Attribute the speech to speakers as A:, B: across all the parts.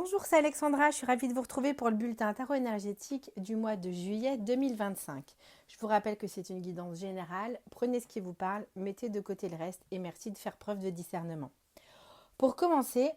A: Bonjour, c'est Alexandra, je suis ravie de vous retrouver pour le bulletin tarot énergétique du mois de juillet 2025. Je vous rappelle que c'est une guidance générale, prenez ce qui vous parle, mettez de côté le reste et merci de faire preuve de discernement. Pour commencer,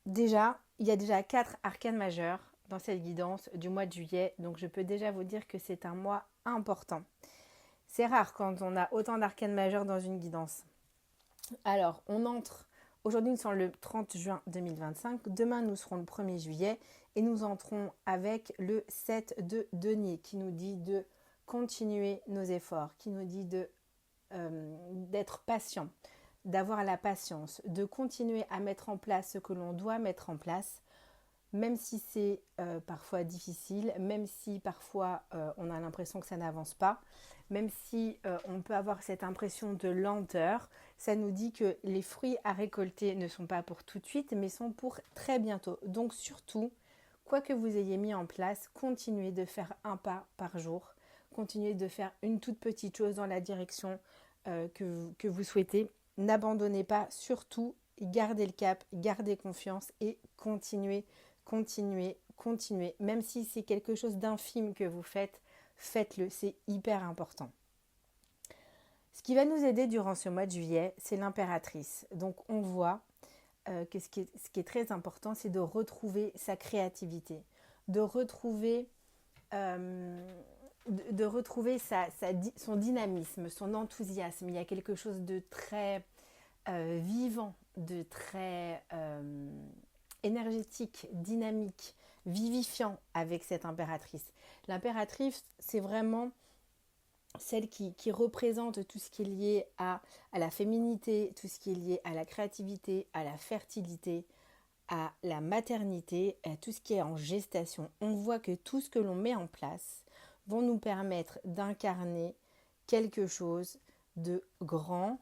A: il y a déjà 4 arcanes majeurs dans cette guidance du mois de juillet, donc je peux déjà vous dire que c'est un mois important. C'est rare quand on a autant d'arcanes majeurs dans une guidance. Alors, aujourd'hui nous sommes le 30 juin 2025, demain nous serons le 1er juillet et nous entrons avec le 7 de denier qui nous dit de continuer nos efforts, qui nous dit d'être patient, d'avoir la patience, de continuer à mettre en place ce que l'on doit mettre en place, même si c'est parfois difficile, même si parfois on a l'impression que ça n'avance pas, même si on peut avoir cette impression de lenteur, ça nous dit que les fruits à récolter ne sont pas pour tout de suite, mais sont pour très bientôt. Donc surtout, quoi que vous ayez mis en place, continuez de faire un pas par jour, continuez de faire une toute petite chose dans la direction que vous souhaitez. N'abandonnez pas, surtout, gardez le cap, gardez confiance et continuez. Même si c'est quelque chose d'infime que vous faites, faites-le, c'est hyper important. Ce qui va nous aider durant ce mois de juillet, c'est l'impératrice. Donc on voit que ce qui est très important, c'est de retrouver sa créativité, de retrouver, son dynamisme, son enthousiasme. Il y a quelque chose de très vivant, de très énergétique, dynamique, vivifiant avec cette impératrice. L'impératrice, c'est vraiment celle qui représente tout ce qui est lié à la féminité, tout ce qui est lié à la créativité, à la fertilité, à la maternité, à tout ce qui est en gestation. On voit que tout ce que l'on met en place vont nous permettre d'incarner quelque chose de grand,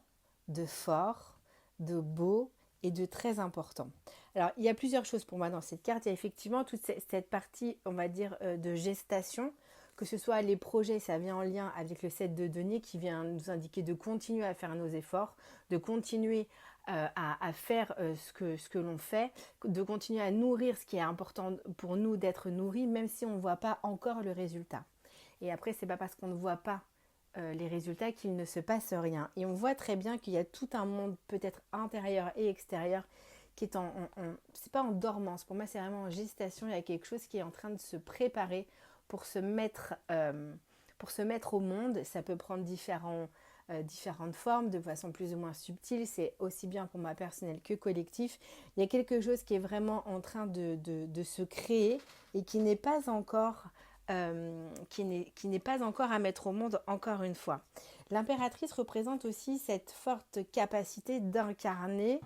A: de fort, de beau et de très important. Alors, il y a plusieurs choses pour moi dans cette carte. Il y a effectivement toute cette partie, on va dire, de gestation, que ce soit les projets, ça vient en lien avec le 7 de denier qui vient nous indiquer de continuer à faire nos efforts, de continuer à faire ce que l'on fait, de continuer à nourrir ce qui est important pour nous d'être nourris, même si on ne voit pas encore le résultat. Et après, c'est pas parce qu'on ne voit pas les résultats qu'il ne se passe rien. Et on voit très bien qu'il y a tout un monde peut-être intérieur et extérieur qui est c'est pas en dormance, pour moi c'est vraiment en gestation. Il y a quelque chose qui est en train de se préparer pour se mettre au monde. Ça peut prendre différentes formes, de façon plus ou moins subtile. C'est aussi bien pour moi personnel que collectif. Il y a quelque chose qui est vraiment en train de se créer et qui n'est pas encore à mettre au monde encore une fois. L'impératrice représente aussi cette forte capacité d'incarner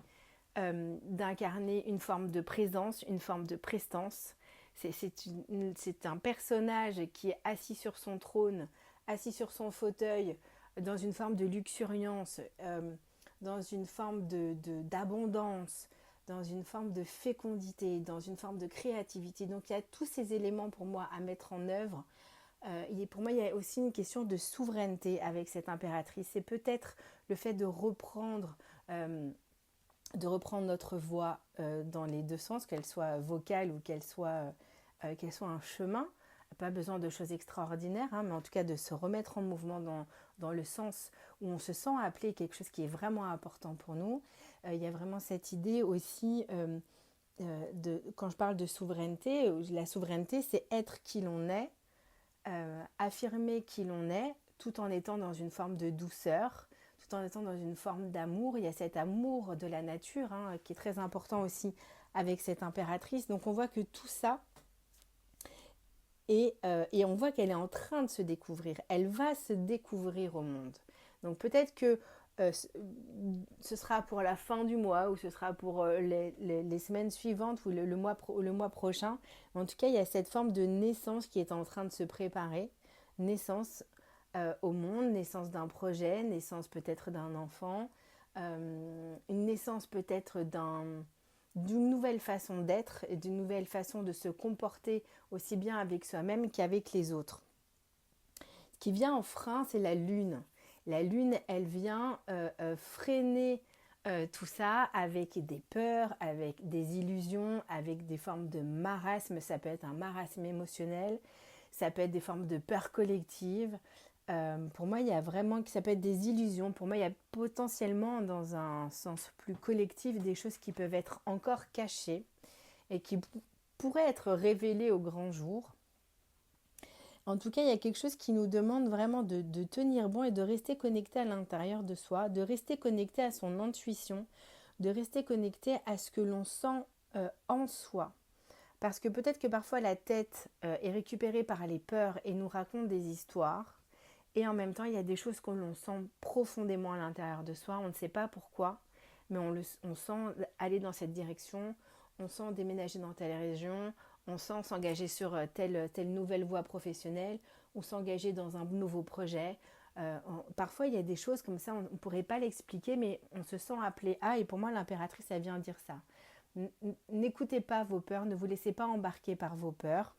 A: une forme de présence, une forme de prestance. C'est un personnage qui est assis sur son trône, assis sur son fauteuil, dans une forme de luxuriance, dans une forme d'abondance, dans une forme de fécondité, dans une forme de créativité. Donc il y a tous ces éléments pour moi à mettre en œuvre. Et pour moi, il y a aussi une question de souveraineté avec cette impératrice. C'est peut-être le fait de reprendre notre voix dans les deux sens, qu'elle soit vocale ou qu'elle soit un chemin. Pas besoin de choses extraordinaires, hein, mais en tout cas de se remettre en mouvement dans le sens où on se sent appelé, quelque chose qui est vraiment important pour nous. Il y a vraiment cette idée aussi, quand je parle de souveraineté, la souveraineté c'est être qui l'on est, affirmer qui l'on est, tout en étant dans une forme de douceur, tout en étant dans une forme d'amour. Il y a cet amour de la nature qui est très important aussi avec cette impératrice. Donc on voit que tout ça, et on voit qu'elle est en train de se découvrir. Elle va se découvrir au monde. Donc peut-être que ce sera pour la fin du mois ou ce sera pour les semaines suivantes ou le mois prochain. Mais en tout cas, il y a cette forme de naissance qui est en train de se préparer. Naissance au monde, naissance d'un projet, naissance peut-être d'un enfant, une naissance peut-être d'une nouvelle façon d'être et d'une nouvelle façon de se comporter aussi bien avec soi-même qu'avec les autres. Ce qui vient en frein, c'est la lune. La lune, elle vient freiner tout ça avec des peurs, avec des illusions, avec des formes de marasme. Ça peut être un marasme émotionnel, ça peut être des formes de peur collective. Pour moi, il y a vraiment, ça peut être des illusions. Pour moi, il y a potentiellement, dans un sens plus collectif, des choses qui peuvent être encore cachées et qui pourraient être révélées au grand jour. En tout cas, il y a quelque chose qui nous demande vraiment de tenir bon et de rester connecté à l'intérieur de soi, de rester connecté à son intuition, de rester connecté à ce que l'on sent en soi. Parce que peut-être que parfois la tête est récupérée par les peurs et nous raconte des histoires. Et en même temps, il y a des choses que l'on sent profondément à l'intérieur de soi. On ne sait pas pourquoi, mais on sent aller dans cette direction, on sent déménager dans telle région, on sent s'engager sur telle nouvelle voie professionnelle ou s'engager dans un nouveau projet. Parfois, il y a des choses comme ça, on ne pourrait pas l'expliquer, mais on se sent appelé à, et pour moi, l'impératrice, elle vient dire ça. N'écoutez pas vos peurs, ne vous laissez pas embarquer par vos peurs.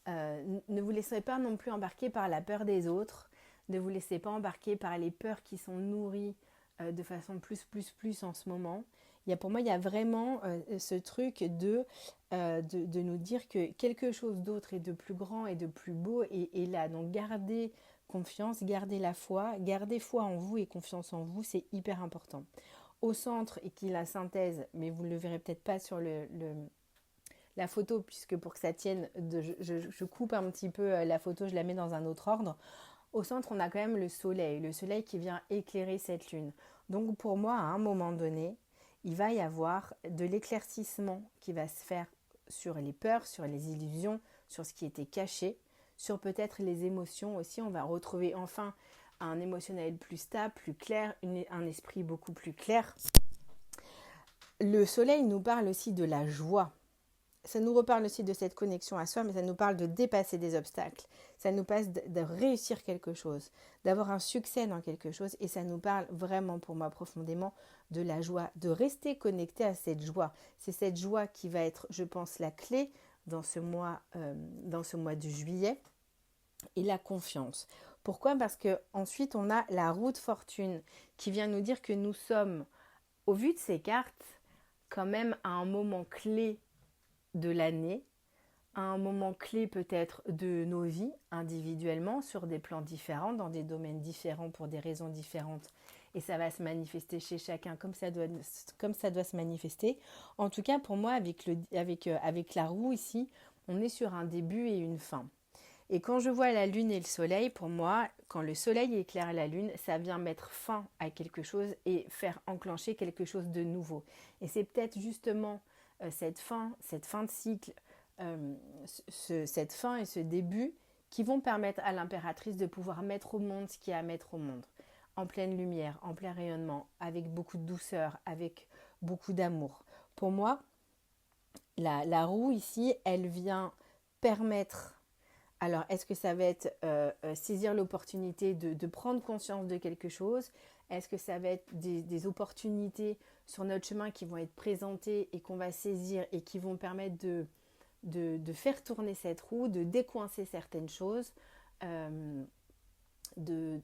A: Ne vous laissez pas non plus embarquer par la peur des autres. Ne vous laissez pas embarquer par les peurs qui sont nourries de façon plus en ce moment. Pour moi, il y a vraiment ce truc de nous dire que quelque chose d'autre et de plus grand et de plus beau est là. Donc gardez confiance, gardez la foi, gardez foi en vous et confiance en vous, c'est hyper important. Au centre, et qui est la synthèse, mais vous ne le verrez peut-être pas sur la photo, puisque pour que ça tienne, je coupe un petit peu la photo, je la mets dans un autre ordre. Au centre, on a quand même le soleil qui vient éclairer cette lune. Donc pour moi, à un moment donné, il va y avoir de l'éclaircissement qui va se faire sur les peurs, sur les illusions, sur ce qui était caché, sur peut-être les émotions aussi. On va retrouver enfin un émotionnel plus stable, plus clair, un esprit beaucoup plus clair. Le soleil nous parle aussi de la joie. Ça nous reparle aussi de cette connexion à soi, mais ça nous parle de dépasser des obstacles. Ça nous parle de réussir quelque chose, d'avoir un succès dans quelque chose. Et ça nous parle vraiment, pour moi, profondément de la joie, de rester connecté à cette joie. C'est cette joie qui va être, je pense, la clé dans ce mois de juillet. Et la confiance. Pourquoi ? Parce qu'ensuite, on a la roue de fortune qui vient nous dire que nous sommes, au vu de ces cartes, quand même à un moment clé de l'année, à un moment clé peut-être de nos vies individuellement, sur des plans différents, dans des domaines différents, pour des raisons différentes. Et ça va se manifester chez chacun comme ça doit se manifester. En tout cas, pour moi, avec la roue ici, on est sur un début et une fin. Et quand je vois la lune et le soleil, pour moi, quand le soleil éclaire la lune, ça vient mettre fin à quelque chose et faire enclencher quelque chose de nouveau. Et c'est peut-être justement cette fin de cycle, cette fin et ce début qui vont permettre à l'impératrice de pouvoir mettre au monde ce qu'il y a à mettre au monde. En pleine lumière, en plein rayonnement, avec beaucoup de douceur, avec beaucoup d'amour. Pour moi, la roue ici, elle vient permettre. Alors, est-ce que ça va être saisir l'opportunité de prendre conscience de quelque chose ? Est-ce que ça va être des opportunités sur notre chemin qui vont être présentées et qu'on va saisir et qui vont permettre de faire tourner cette roue, de décoincer certaines choses, de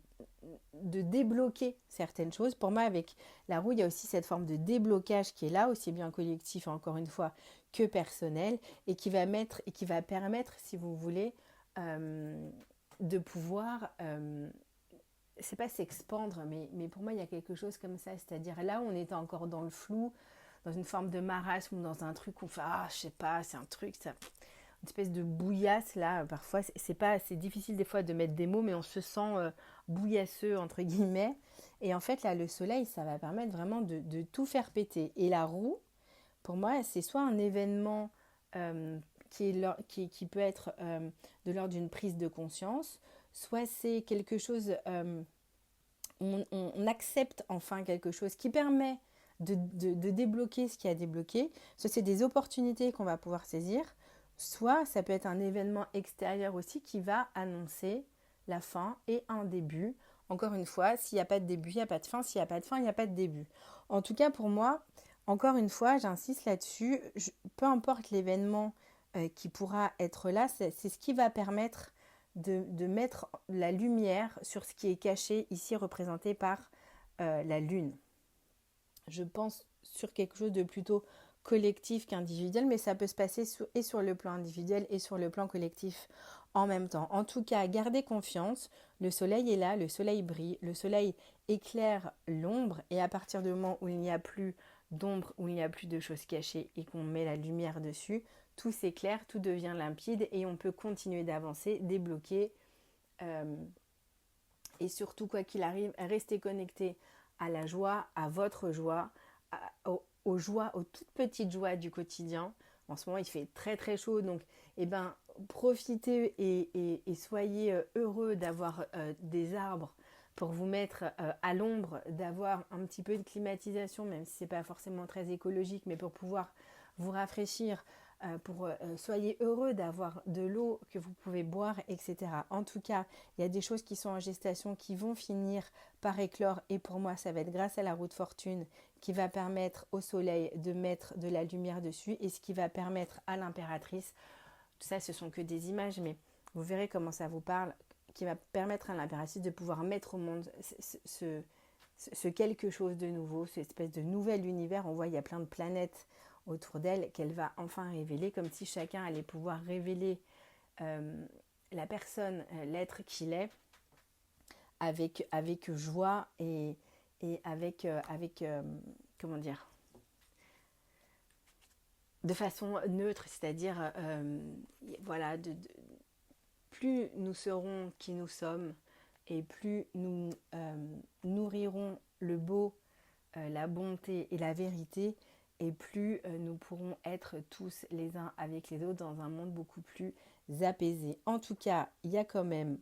A: débloquer certaines choses. Pour moi, avec la roue, il y a aussi cette forme de déblocage qui est là, aussi bien collectif, encore une fois, que personnel, et qui va permettre, si vous voulez, de pouvoir, c'est pas s'expandre, mais pour moi il y a quelque chose comme ça, c'est-à-dire là où on était encore dans le flou, dans une forme de marasme ou dans un truc où on fait je sais pas, c'est un truc, ça, une espèce de bouillasse là, parfois c'est difficile des fois de mettre des mots, mais on se sent bouillasseux entre guillemets, et en fait là le soleil ça va permettre vraiment de tout faire péter. Et la roue, pour moi c'est soit un événement qui peut être de l'ordre d'une prise de conscience, soit c'est quelque chose, on accepte enfin quelque chose qui permet de débloquer ce qui a débloqué, soit c'est des opportunités qu'on va pouvoir saisir, soit ça peut être un événement extérieur aussi qui va annoncer la fin et un début. Encore une fois, s'il n'y a pas de début, il n'y a pas de fin, s'il n'y a pas de fin, il n'y a pas de début. En tout cas pour moi, encore une fois, j'insiste là-dessus, peu importe l'événement qui pourra être là, c'est ce qui va permettre de mettre la lumière sur ce qui est caché, ici représenté par la lune. je pense, sur quelque chose de plutôt collectif qu'individuel, mais ça peut se passer sur le plan individuel et sur le plan collectif en même temps. En tout cas, gardez confiance, le soleil est là, le soleil brille, le soleil éclaire l'ombre, et à partir du moment où il n'y a plus d'ombre, où il n'y a plus de choses cachées et qu'on met la lumière dessus, tout s'éclaire, tout devient limpide et on peut continuer d'avancer, débloquer et surtout, quoi qu'il arrive, restez connecté à la joie, à votre joie, aux joies, aux toutes petites joies du quotidien. En ce moment, il fait très très chaud, donc profitez et soyez heureux d'avoir des arbres pour vous mettre à l'ombre, d'avoir un petit peu de climatisation, même si ce n'est pas forcément très écologique, mais pour pouvoir vous rafraîchir, soyez heureux d'avoir de l'eau que vous pouvez boire, etc. En tout cas, il y a des choses qui sont en gestation qui vont finir par éclore, et pour moi, ça va être grâce à la roue de fortune qui va permettre au soleil de mettre de la lumière dessus, et ce qui va permettre à l'impératrice, tout ça ce sont que des images, mais vous verrez comment ça vous parle, qui va permettre à l'impératrice de pouvoir mettre au monde ce quelque chose de nouveau, cette espèce de nouvel univers. On voit il y a plein de planètes autour d'elle qu'elle va enfin révéler, comme si chacun allait pouvoir révéler la personne, l'être qu'il est, avec joie et avec comment dire, de façon neutre, c'est-à-dire voilà, plus nous serons qui nous sommes et plus nous nourrirons le beau, la bonté et la vérité, et plus nous pourrons être tous les uns avec les autres dans un monde beaucoup plus apaisé. En tout cas, il y a quand même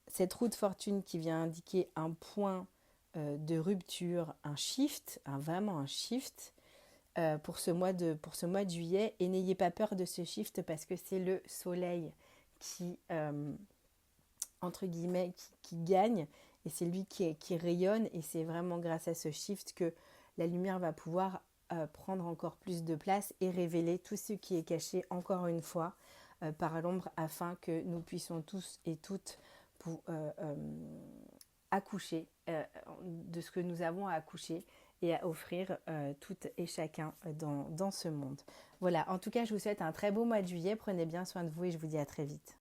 A: cette roue de fortune qui vient indiquer un point de rupture, un shift, vraiment un shift pour ce mois de juillet. Et n'ayez pas peur de ce shift, parce que c'est le soleil qui, entre guillemets, qui gagne, et c'est lui qui rayonne, et c'est vraiment grâce à ce shift que la lumière va pouvoir prendre encore plus de place et révéler tout ce qui est caché, encore une fois, par l'ombre, afin que nous puissions tous et toutes accoucher de ce que nous avons à accoucher et à offrir toutes et chacun dans ce monde. Voilà, en tout cas, je vous souhaite un très beau mois de juillet. Prenez bien soin de vous et je vous dis à très vite.